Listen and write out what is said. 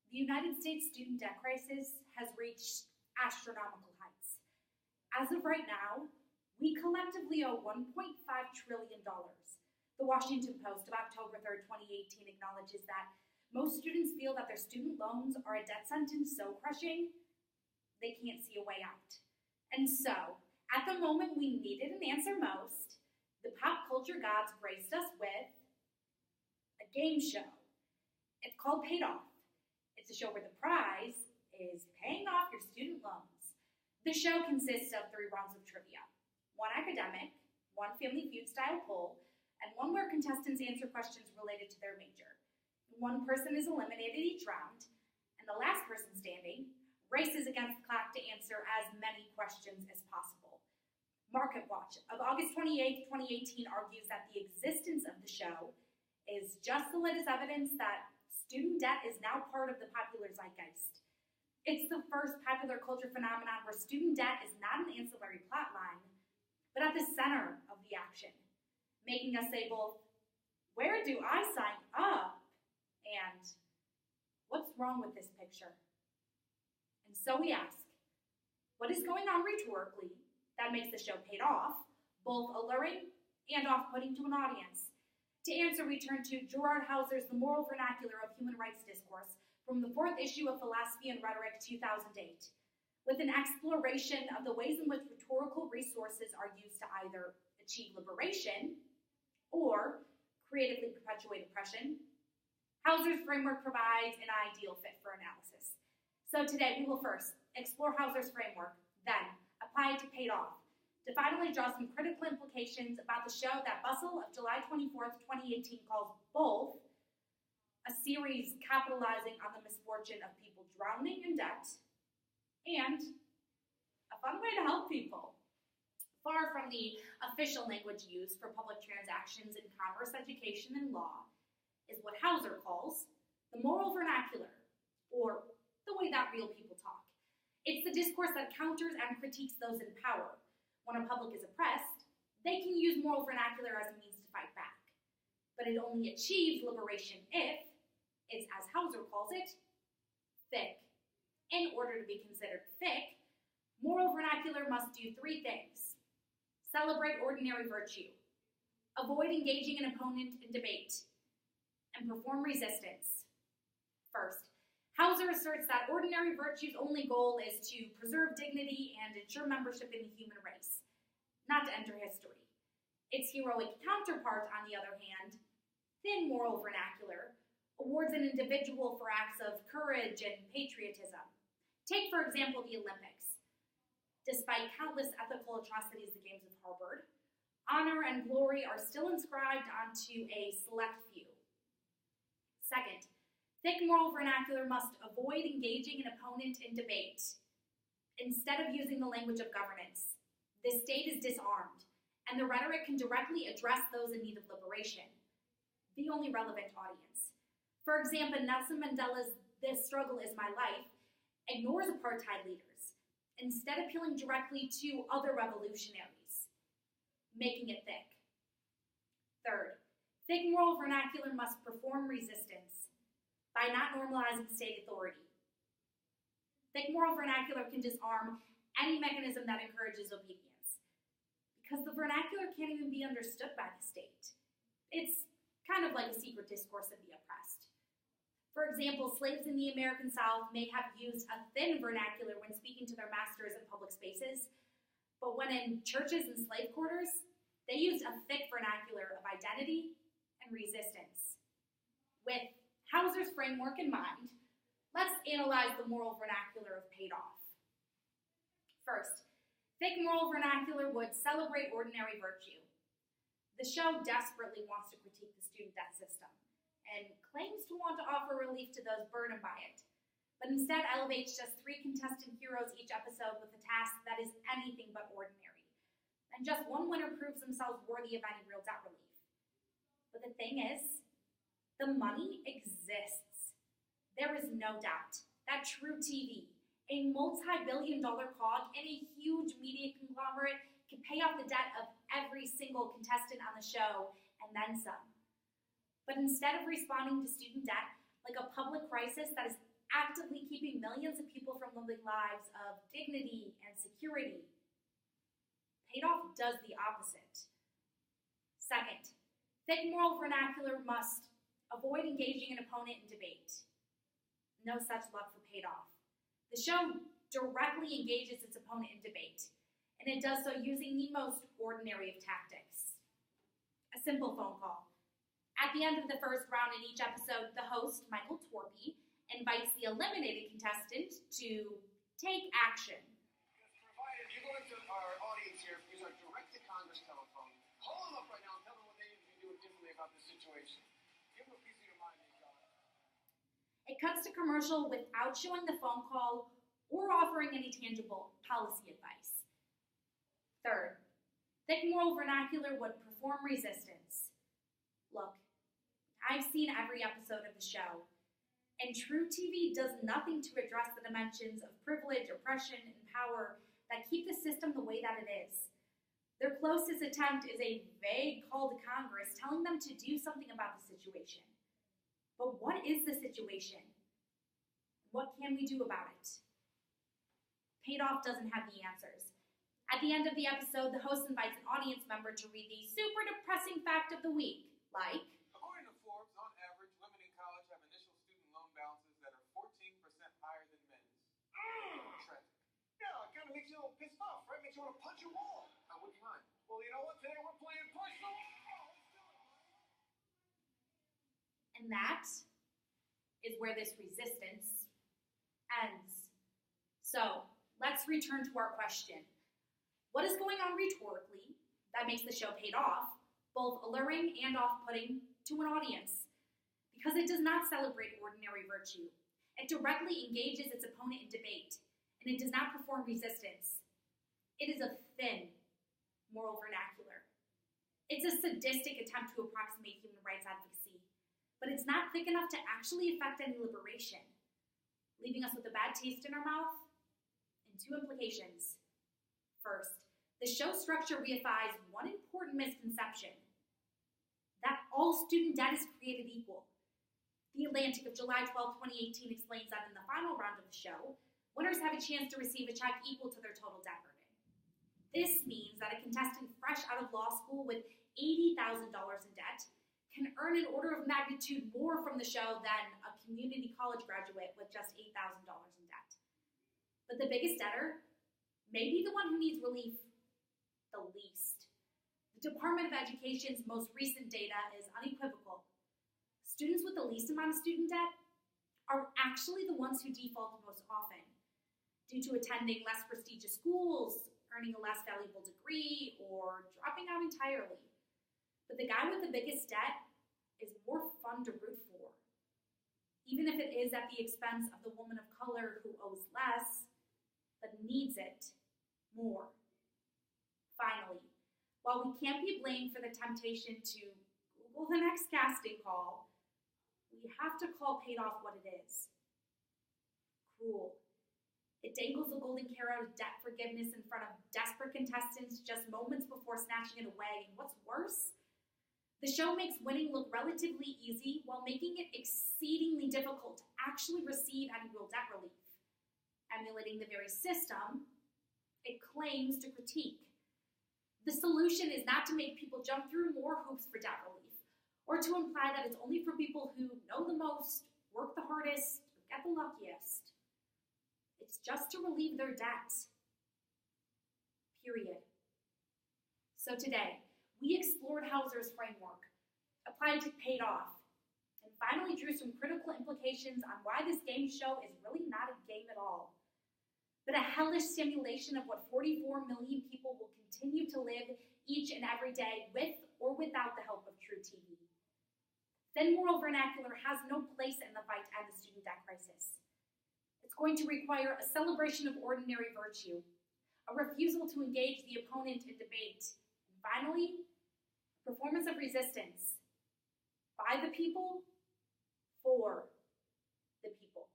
The United States student debt crisis has reached astronomical heights. As of right now, we collectively owe $1.5 trillion. The Washington Post of October 3rd, 2018 acknowledges that most students feel that their student loans are a debt sentence so crushing, they can't see a way out. And so, at the moment we needed an answer most, the pop culture gods graced us with a game show. It's called Paid Off. It's a show where the prize is paying off your student loans. The show consists of 3 rounds of trivia, 1 academic, 1 Family Feud style poll, and 1 where contestants answer questions related to their major. 1 person is eliminated each round, and the last person standing races against the clock to answer as many questions as possible. Market Watch of August 28, 2018 argues that the existence of the show is just the latest evidence that student debt is now part of the popular zeitgeist. It's the first popular culture phenomenon where student debt is not an ancillary plotline, but at the center of the action, making us say both, where do I sign up? And what's wrong with this picture? And so we ask, what is going on rhetorically that makes the show Paid Off both alluring and off-putting to an audience? To answer, we turn to Gerard Hauser's The Moral Vernacular of Human Rights Discourse from the 4th issue of Philosophy and Rhetoric, 2008, with an exploration of the ways in which rhetorical resources are used to either achieve liberation or creatively perpetuate oppression. Hauser's framework provides an ideal fit for analysis. So today we will first explore Hauser's framework, then apply it to Paid Off, to finally draw some critical implications about the show that Bustle of July 24th, 2018 calls both a series capitalizing on the misfortune of people drowning in debt and a fun way to help people. Far from the official language used for public transactions in commerce, education, and law is what Hauser calls the moral vernacular, or the way that real people talk. It's the discourse that counters and critiques those in power. When a public is oppressed, they can use moral vernacular as a means to fight back. But it only achieves liberation if it's, as Hauser calls it, thick. In order to be considered thick, moral vernacular must do 3 things. Celebrate ordinary virtue, avoid engaging an opponent in debate, and perform resistance. First, Hauser asserts that ordinary virtue's only goal is to preserve dignity and ensure membership in the human race, not to enter history. Its heroic counterpart, on the other hand, thin moral vernacular, awards an individual for acts of courage and patriotism. Take, for example, the Olympics. Despite countless ethical atrocities the Games have harbored, honor and glory are still inscribed onto a select few. Second, thick moral vernacular must avoid engaging an opponent in debate. Instead of using the language of governance, the state is disarmed, and the rhetoric can directly address those in need of liberation, the only relevant audience. For example, Nelson Mandela's "This Struggle Is My Life" ignores apartheid leaders, instead appealing directly to other revolutionaries, making it thick. Third, thick moral vernacular must perform resistance by not normalizing state authority. Thick moral vernacular can disarm any mechanism that encourages obedience, because the vernacular can't even be understood by the state. It's kind of like a secret discourse of the oppressed. For example, slaves in the American South may have used a thin vernacular when speaking to their masters in public spaces, but when in churches and slave quarters, they used a thick vernacular of identity and resistance. With Hauser's framework in mind, let's analyze the moral vernacular of Paid Off. First, thick moral vernacular would celebrate ordinary virtue. The show desperately wants to critique the student debt system and claims to want to offer relief to those burdened by it, but instead elevates just 3 contestant heroes each episode with a task that is anything but ordinary. And just 1 winner proves themselves worthy of any real debt relief. But the thing is, the money exists. There is no doubt that True TV, a multi-billion-dollar cog and a huge media conglomerate, can pay off the debt of every single contestant on the show and then some. But instead of responding to student debt like a public crisis that is actively keeping millions of people from living lives of dignity and security. Paid off does the opposite. Second, thick moral vernacular must avoid engaging an opponent in debate. No such luck for Paid Off. The show directly engages its opponent in debate, and it does so using the most ordinary of tactics. A simple phone call. At the end of the first round in each episode, the host, Michael Torpy, invites the eliminated contestant to take action. Provided you go into our audience here, use our direct-to-Congress telephone. Call them up right now and tell them what they need to be doing differently about this situation. Give them a piece of your mind, John. It cuts to commercial without showing the phone call or offering any tangible policy advice. Third, thick moral vernacular would perform resistance. Look, I've seen every episode of the show, and true TV does nothing to address the dimensions of privilege, oppression, and power that keep the system the way that it is. Their closest attempt is a vague call to Congress telling them to do something about the situation. But what is the situation? What can we do about it? Paid Off doesn't have the answers. At the end of the episode, the host invites an audience member to read the super depressing fact of the week, like, according to Forbes, on average, women in college have initial student loan balances that are 14% higher than men's. Tragic. Yeah, it kind of makes you a little pissed off, right? Makes you want to punch a wall. I wouldn't mind. Well, you know what? Today we're playing Punch the Wall. Let's do it. and that is where this resistance ends. So let's return to our question. What is going on rhetorically that makes the show Paid Off both alluring and off-putting to an audience? Because it does not celebrate ordinary virtue. It directly engages its opponent in debate, and it does not perform resistance. It is a thin moral vernacular. It's a sadistic attempt to approximate human rights advocacy, but it's not thick enough to actually effect any liberation, leaving us with a bad taste in our mouth and two implications. First, the show structure reifies one important misconception, that all student debt is created equal. The Atlantic of July 12, 2018 explains that in the final round of the show, winners have a chance to receive a check equal to their total debt burden. This means that a contestant fresh out of law school with $80,000 in debt can earn an order of magnitude more from the show than a community college graduate with just $8,000 in debt. But the biggest debtor may be the one who needs relief the least. The Department of Education's most recent data is unequivocal. Students with the least amount of student debt are actually the ones who default most often, due to attending less prestigious schools, earning a less valuable degree, or dropping out entirely. But the guy with the biggest debt is more fun to root for, even if it is at the expense of the woman of color who owes less, but needs it more. Finally, while we can't be blamed for the temptation to Google the next casting call, we have to call Paid Off what it is. Cruel. It dangles the golden carrot of debt forgiveness in front of desperate contestants just moments before snatching it away. And what's worse, the show makes winning look relatively easy while making it exceedingly difficult to actually receive any real debt relief, emulating the very system it claims to critique. The solution is not to make people jump through more hoops for debt relief, or to imply that it's only for people who know the most, work the hardest, or get the luckiest. It's just to relieve their debt. Period. So today, we explored Hauser's framework, applied to Paid Off, and finally drew some critical implications on why this game show is really not a game at all, but a hellish simulation of what 44 million people will continue to live each and every day with or without the help of true TV. Thin moral vernacular has no place in the fight to end the student debt crisis. It's going to require a celebration of ordinary virtue, a refusal to engage the opponent in debate, and finally, a performance of resistance by the people, for the people.